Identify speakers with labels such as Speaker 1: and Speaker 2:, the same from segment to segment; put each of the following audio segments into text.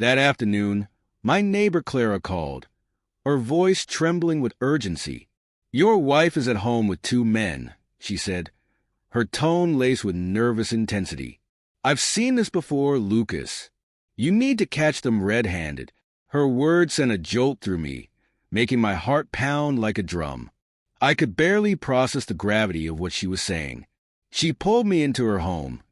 Speaker 1: That afternoon, my neighbor Clara called, her voice trembling with urgency. "Your wife is at home with 2 men," she said, her tone laced with nervous intensity. "I've seen this before, Lucas. You need to catch them red-handed." Her words sent a jolt through me, making my heart pound like a drum. I could barely process the gravity of what she was saying. She pulled me into her home,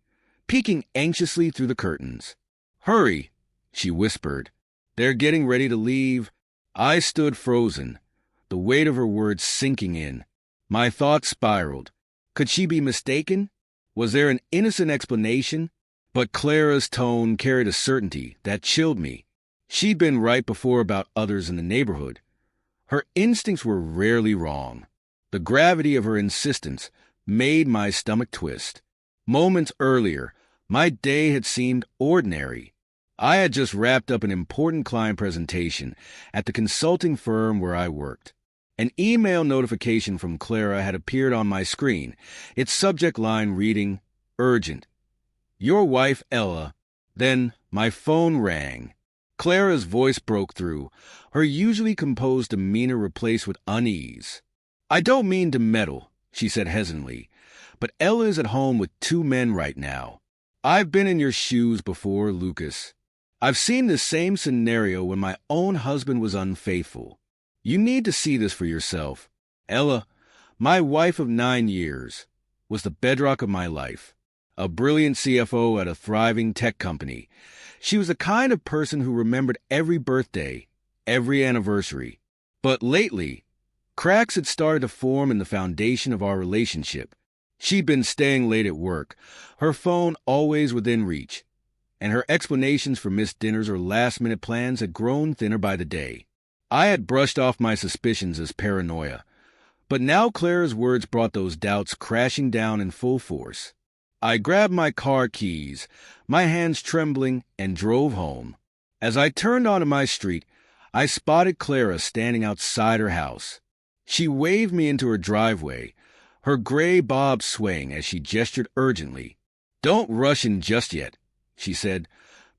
Speaker 1: peeking anxiously through the curtains. "Hurry," she whispered. "They're getting ready to leave." I stood frozen, the weight of her words sinking in. My thoughts spiraled. Could she be mistaken? Was there an innocent explanation? But Clara's tone carried a certainty that chilled me. She'd been right before about others in the neighborhood. Her instincts were rarely wrong. The gravity of her insistence made my stomach twist. Moments earlier, my day had seemed ordinary. I had just wrapped up an important client presentation at the consulting firm where I worked. An email notification from Clara had appeared on my screen, its subject line reading, "Urgent. Your wife, Ella." Then my phone rang. Clara's voice broke through, her usually composed demeanor replaced with unease. "I don't mean to meddle," she said hesitantly, "but Ella is at home with 2 men right now. I've been in your shoes before, Lucas. I've seen this same scenario when my own husband was unfaithful. You need to see this for yourself. Ella, my wife of 9 years, was the bedrock of my life. A brilliant CFO at a thriving tech company. She was the kind of person who remembered every birthday, every anniversary. But lately, cracks had started to form in the foundation of our relationship. She'd been staying late at work, her phone always within reach, and her explanations for missed dinners or last-minute plans had grown thinner by the day. I had brushed off my suspicions as paranoia, but now Clara's words brought those doubts crashing down in full force. I grabbed my car keys, my hands trembling, and drove home. As I turned onto my street, I spotted Clara standing outside her house. She waved me into her driveway, her gray bob swaying as she gestured urgently. "Don't rush in just yet," she said,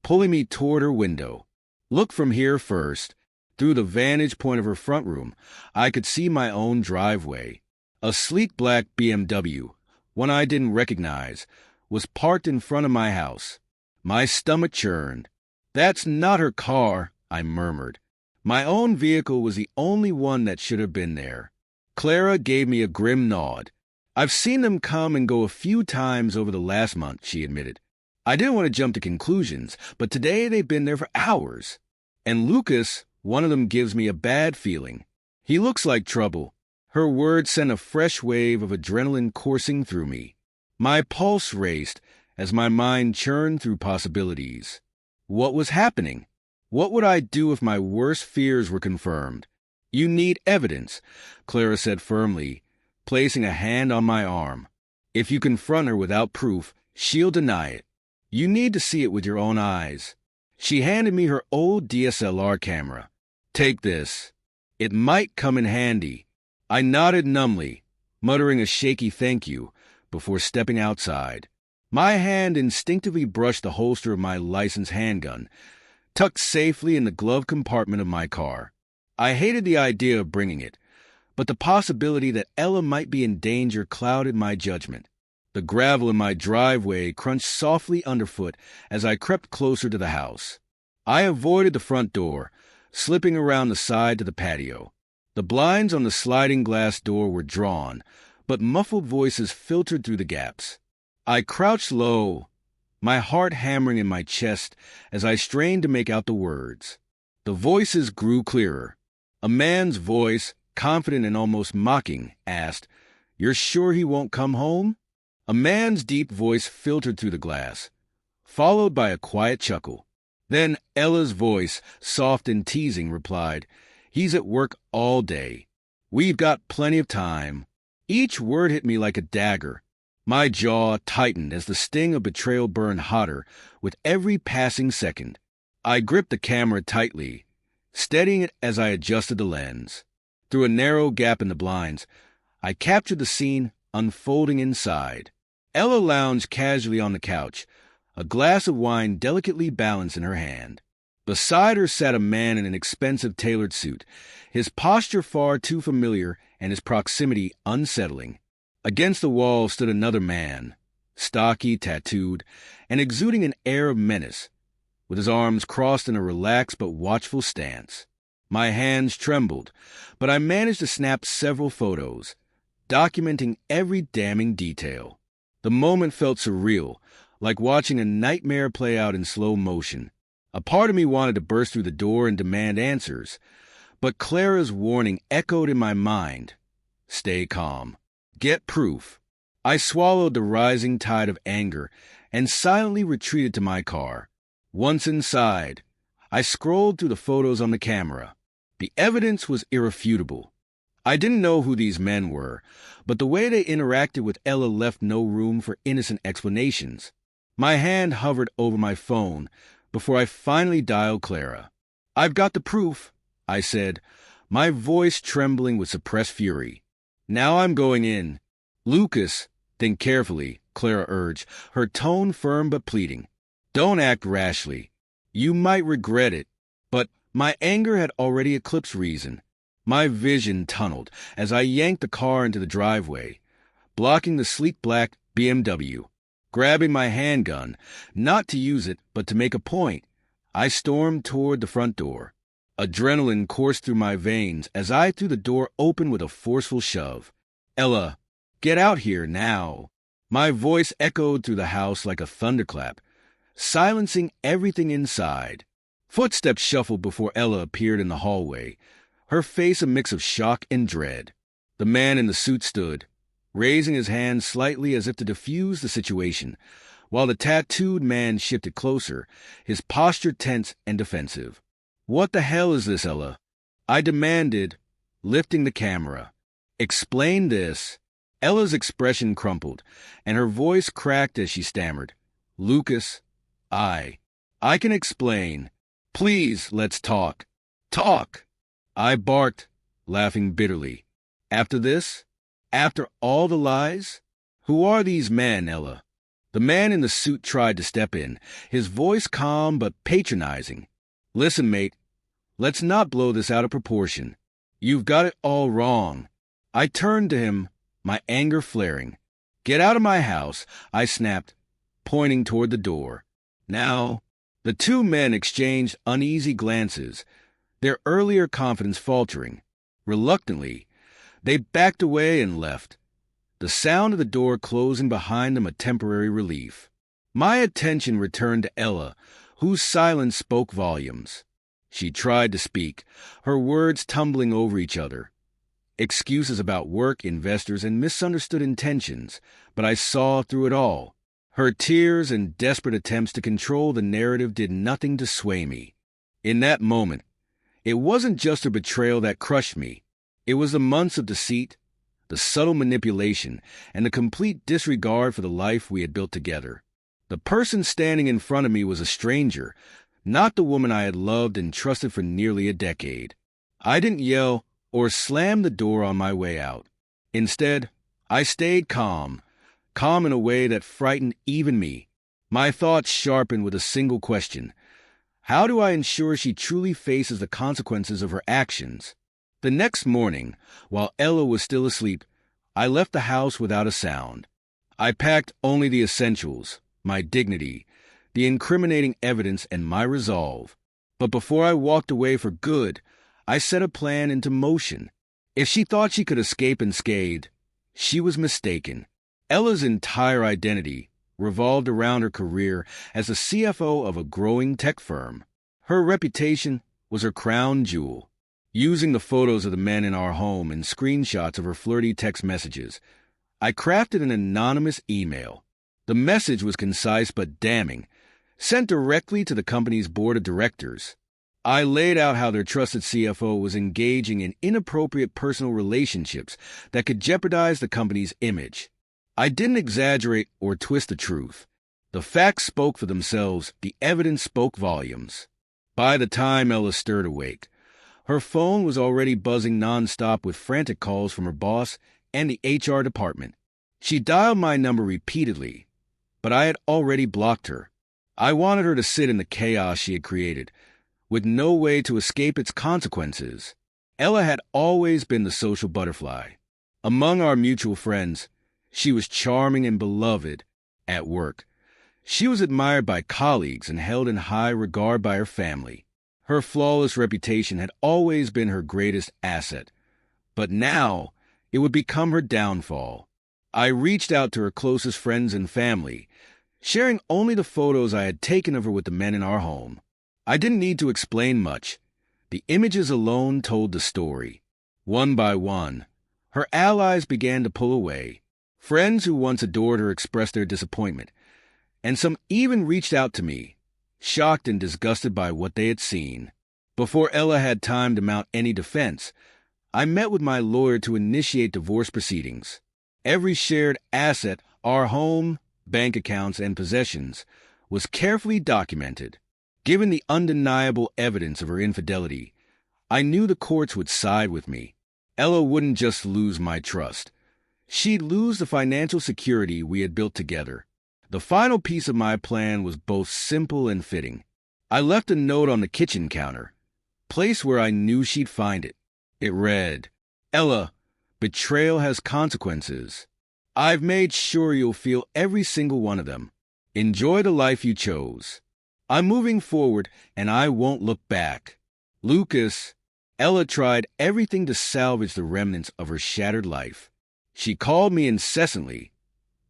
Speaker 1: pulling me toward her window. "Look from here first." Through the vantage point of her front room, I could see my own driveway. A sleek black BMW, one I didn't recognize, was parked in front of my house. My stomach churned. "That's not her car," I murmured. My own vehicle was the only one that should have been there. Clara gave me a grim nod. "I've seen them come and go a few times over the last month," she admitted. "I didn't want to jump to conclusions, but today they've been there for hours. And Lucas, one of them gives me a bad feeling. He looks like trouble." Her words sent a fresh wave of adrenaline coursing through me. My pulse raced as my mind churned through possibilities. What was happening? What would I do if my worst fears were confirmed? "You need evidence," Clara said firmly, placing a hand on my arm. "If you confront her without proof, she'll deny it. You need to see it with your own eyes." She handed me her old DSLR camera. "Take this. It might come in handy." I nodded numbly, muttering a shaky thank you, before stepping outside. My hand instinctively brushed the holster of my licensed handgun, tucked safely in the glove compartment of my car. I hated the idea of bringing it, but the possibility that Ella might be in danger clouded my judgment. The gravel in my driveway crunched softly underfoot as I crept closer to the house. I avoided the front door, slipping around the side to the patio. The blinds on the sliding glass door were drawn, but muffled voices filtered through the gaps. I crouched low, my heart hammering in my chest as I strained to make out the words. The voices grew clearer. A man's voice, confident and almost mocking, asked, "You're sure he won't come home?" A man's deep voice filtered through the glass, followed by a quiet chuckle. Then Ella's voice, soft and teasing, replied, "He's at work all day. We've got plenty of time." Each word hit me like a dagger. My jaw tightened as the sting of betrayal burned hotter with every passing second. I gripped the camera tightly, steadying it as I adjusted the lens. Through a narrow gap in the blinds, I captured the scene unfolding inside. Ella lounged casually on the couch, a glass of wine delicately balanced in her hand. Beside her sat a man in an expensive tailored suit, his posture far too familiar and his proximity unsettling. Against the wall stood another man, stocky, tattooed, and exuding an air of menace, with his arms crossed in a relaxed but watchful stance. My hands trembled, but I managed to snap several photos, documenting every damning detail. The moment felt surreal, like watching a nightmare play out in slow motion. A part of me wanted to burst through the door and demand answers, but Clara's warning echoed in my mind. Stay calm. Get proof. I swallowed the rising tide of anger and silently retreated to my car. Once inside, I scrolled through the photos on the camera. The evidence was irrefutable. I didn't know who these men were, but the way they interacted with Ella left no room for innocent explanations. My hand hovered over my phone before I finally dialed Clara. "I've got the proof," I said, my voice trembling with suppressed fury. "Now I'm going in." "Lucas, think carefully," Clara urged, her tone firm but pleading. "Don't act rashly. You might regret it." But my anger had already eclipsed reason. My vision tunneled as I yanked the car into the driveway, blocking the sleek black BMW. Grabbing my handgun, not to use it, but to make a point, I stormed toward the front door. Adrenaline coursed through my veins as I threw the door open with a forceful shove. "Ella, get out here now." My voice echoed through the house like a thunderclap, silencing everything inside. Footsteps shuffled before Ella appeared in the hallway, her face a mix of shock and dread. The man in the suit stood, raising his hand slightly as if to defuse the situation, while the tattooed man shifted closer, his posture tense and defensive. "What the hell is this, Ella?" I demanded, lifting the camera. "Explain this." Ella's expression crumpled, and her voice cracked as she stammered. "Lucas, I can explain. Please, let's talk." "Talk!" I barked, laughing bitterly. "After this? After all the lies? Who are these men, Ella?" The man in the suit tried to step in, his voice calm but patronizing. "Listen, mate, let's not blow this out of proportion. You've got it all wrong." I turned to him, my anger flaring. "Get out of my house," I snapped, pointing toward the door. "Now." The two men exchanged uneasy glances, their earlier confidence faltering. Reluctantly, they backed away and left, the sound of the door closing behind them a temporary relief. My attention returned to Ella, whose silence spoke volumes. She tried to speak, her words tumbling over each other. Excuses about work, investors, and misunderstood intentions, but I saw through it all. Her tears and desperate attempts to control the narrative did nothing to sway me. In that moment, it wasn't just her betrayal that crushed me. It was the months of deceit, the subtle manipulation, and the complete disregard for the life we had built together. The person standing in front of me was a stranger, not the woman I had loved and trusted for nearly a decade. I didn't yell or slam the door on my way out. Instead, I stayed calm in a way that frightened even me. My thoughts sharpened with a single question. How do I ensure she truly faces the consequences of her actions? The next morning, while Ella was still asleep, I left the house without a sound. I packed only the essentials, my dignity, the incriminating evidence, and my resolve. But before I walked away for good, I set a plan into motion. If she thought she could escape unscathed, she was mistaken. Ella's entire identity revolved around her career as the CFO of a growing tech firm. Her reputation was her crown jewel. Using the photos of the men in our home and screenshots of her flirty text messages, I crafted an anonymous email. The message was concise but damning, sent directly to the company's board of directors. I laid out how their trusted CFO was engaging in inappropriate personal relationships that could jeopardize the company's image. I didn't exaggerate or twist the truth. The facts spoke for themselves, the evidence spoke volumes. By the time Ella stirred awake, her phone was already buzzing nonstop with frantic calls from her boss and the HR department. She dialed my number repeatedly, but I had already blocked her. I wanted her to sit in the chaos she had created, with no way to escape its consequences. Ella had always been the social butterfly. Among our mutual friends, she was charming and beloved at work. She was admired by colleagues and held in high regard by her family. Her flawless reputation had always been her greatest asset, but now it would become her downfall. I reached out to her closest friends and family, sharing only the photos I had taken of her with the men in our home. I didn't need to explain much. The images alone told the story. One by one, her allies began to pull away. Friends who once adored her expressed their disappointment, and some even reached out to me, shocked and disgusted by what they had seen. Before Ella had time to mount any defense, I met with my lawyer to initiate divorce proceedings. Every shared asset, our home, bank accounts, and possessions, was carefully documented. Given the undeniable evidence of her infidelity, I knew the courts would side with me. Ella wouldn't just lose my trust. She'd lose the financial security we had built together. The final piece of my plan was both simple and fitting. I left a note on the kitchen counter, place where I knew she'd find it. It read, "Ella, betrayal has consequences. I've made sure you'll feel every single one of them. Enjoy the life you chose. I'm moving forward, and I won't look back. Lucas." Ella tried everything to salvage the remnants of her shattered life. She called me incessantly,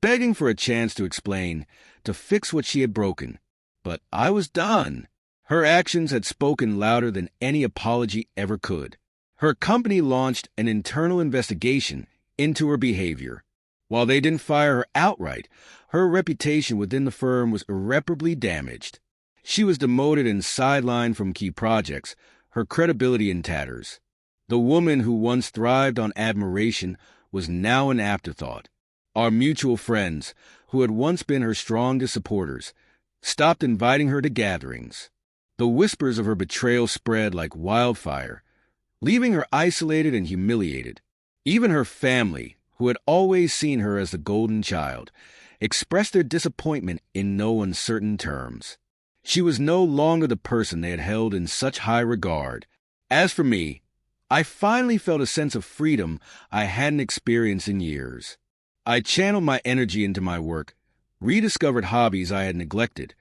Speaker 1: begging for a chance to explain, to fix what she had broken. But I was done. Her actions had spoken louder than any apology ever could. Her company launched an internal investigation into her behavior. While they didn't fire her outright, her reputation within the firm was irreparably damaged. She was demoted and sidelined from key projects, her credibility in tatters. The woman who once thrived on admiration was now an afterthought. Our mutual friends, who had once been her strongest supporters, stopped inviting her to gatherings. The whispers of her betrayal spread like wildfire, leaving her isolated and humiliated. Even her family, who had always seen her as the golden child, expressed their disappointment in no uncertain terms. She was no longer the person they had held in such high regard. As for me, I finally felt a sense of freedom I hadn't experienced in years. I channeled my energy into my work, rediscovered hobbies I had neglected,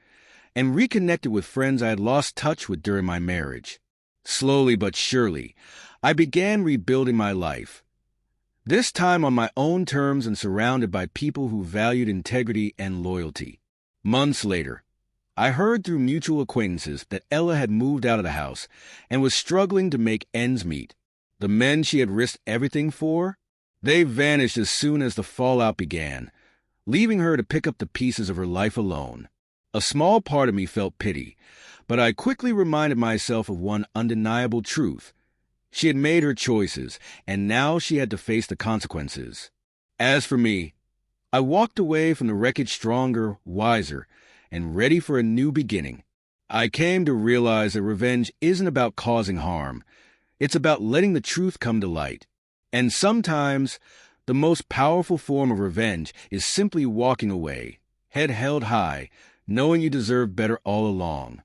Speaker 1: and reconnected with friends I had lost touch with during my marriage. Slowly but surely, I began rebuilding my life. This time on my own terms and surrounded by people who valued integrity and loyalty. Months later, I heard through mutual acquaintances that Ella had moved out of the house and was struggling to make ends meet. The men she had risked everything for? They vanished as soon as the fallout began, leaving her to pick up the pieces of her life alone. A small part of me felt pity, but I quickly reminded myself of one undeniable truth. She had made her choices, and now she had to face the consequences. As for me, I walked away from the wreckage stronger, wiser, and ready for a new beginning. I came to realize that revenge isn't about causing harm. It's about letting the truth come to light. And sometimes, the most powerful form of revenge is simply walking away, head held high, knowing you deserve better all along.